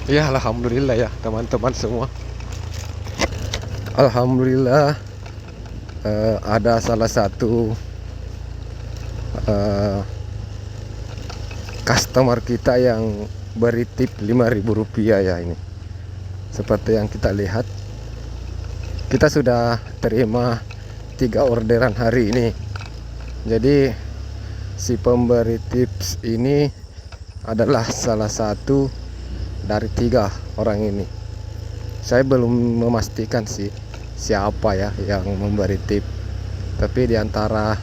Ya, alhamdulillah ya teman-teman semua. Alhamdulillah, ada salah satu eh, customer kita yang beri tip Rp5.000 ya ini. Seperti yang kita lihat, kita sudah terima 3 orderan hari ini. Jadi si pemberi tips ini adalah salah satu dari 3 orang ini. Saya belum memastikan sih siapa ya yang memberi tip, tapi diantara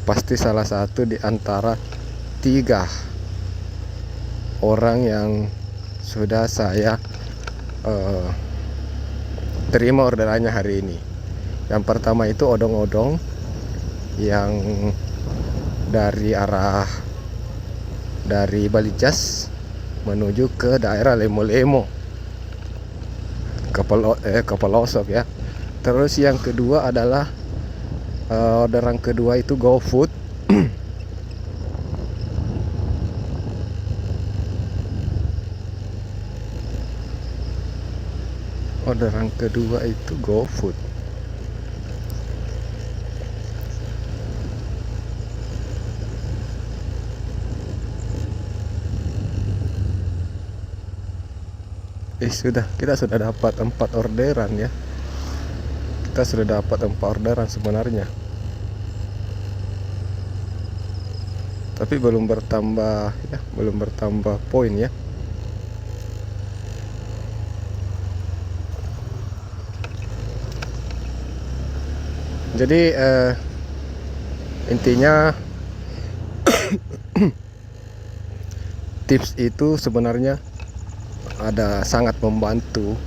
pasti salah satu di antara 3 orang yang sudah saya terima orderannya hari ini. Yang pertama itu odong-odong yang dari Balijas menuju ke daerah Lemo-Lemo ke pelosok ya. Terus yang kedua adalah orderan kedua itu GoFood. Orderan kedua itu GoFood. Kita sudah dapat 4 orderan ya. Kita sudah dapat 4 orderan sebenarnya. Tapi belum bertambah ya, belum bertambah poin ya. Jadi intinya tips itu sebenarnya ada sangat membantu.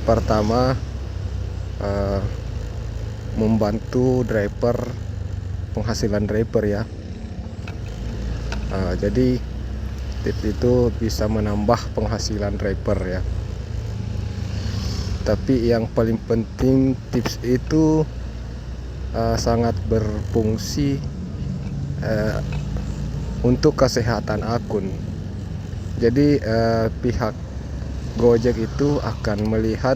Pertama, membantu driver, penghasilan driver ya. Jadi tips itu bisa menambah penghasilan driver ya. Tapi yang paling penting, tips itu sangat berfungsi untuk kesehatan akun. Jadi pihak Gojek itu akan melihat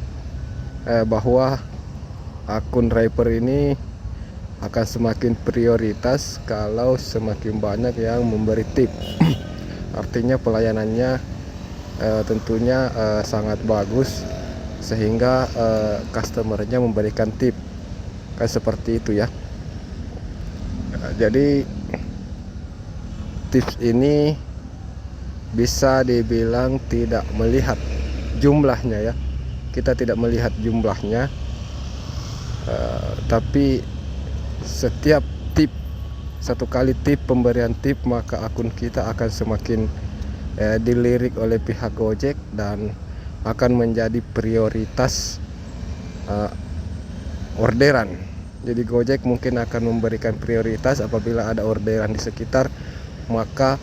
bahwa akun driver ini akan semakin prioritas kalau semakin banyak yang memberi tip. Artinya pelayanannya tentunya sangat bagus, sehingga customernya memberikan tip. Kan seperti itu ya. Jadi tips ini bisa dibilang tidak melihat jumlahnya ya. Kita tidak melihat jumlahnya, tapi setiap tip, satu kali tip, pemberian tip, maka akun kita akan semakin dilirik oleh pihak Gojek dan akan menjadi prioritas orderan. Jadi Gojek mungkin akan memberikan prioritas apabila ada orderan di sekitar, maka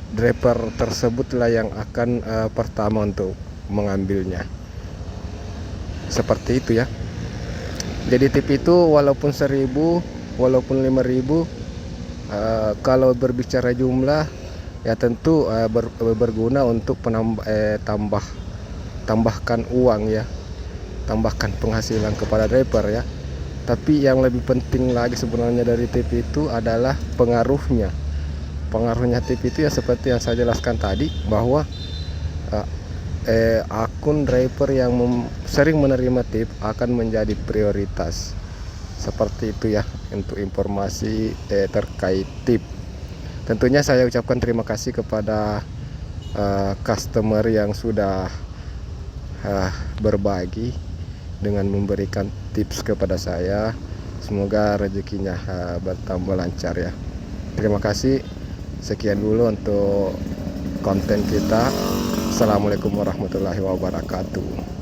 driver tersebutlah yang akan pertama untuk mengambilnya. Seperti itu ya. Jadi tip itu walaupun 1.000, walaupun 5.000, kalau berbicara jumlah ya tentu berguna untuk tambahkan uang ya, tambahkan penghasilan kepada driver ya. Tapi yang lebih penting lagi sebenarnya dari tip itu adalah pengaruhnya. Pengaruhnya tip itu ya seperti yang saya jelaskan tadi, bahwa akun driver yang sering menerima tip akan menjadi prioritas. Seperti itu ya untuk informasi terkait tip. Tentunya saya ucapkan terima kasih kepada customer yang sudah berbagi dengan memberikan tips kepada saya. Semoga rezekinya bertambah lancar ya. Terima kasih. Sekian dulu untuk konten kita. Assalamualaikum warahmatullahi wabarakatuh.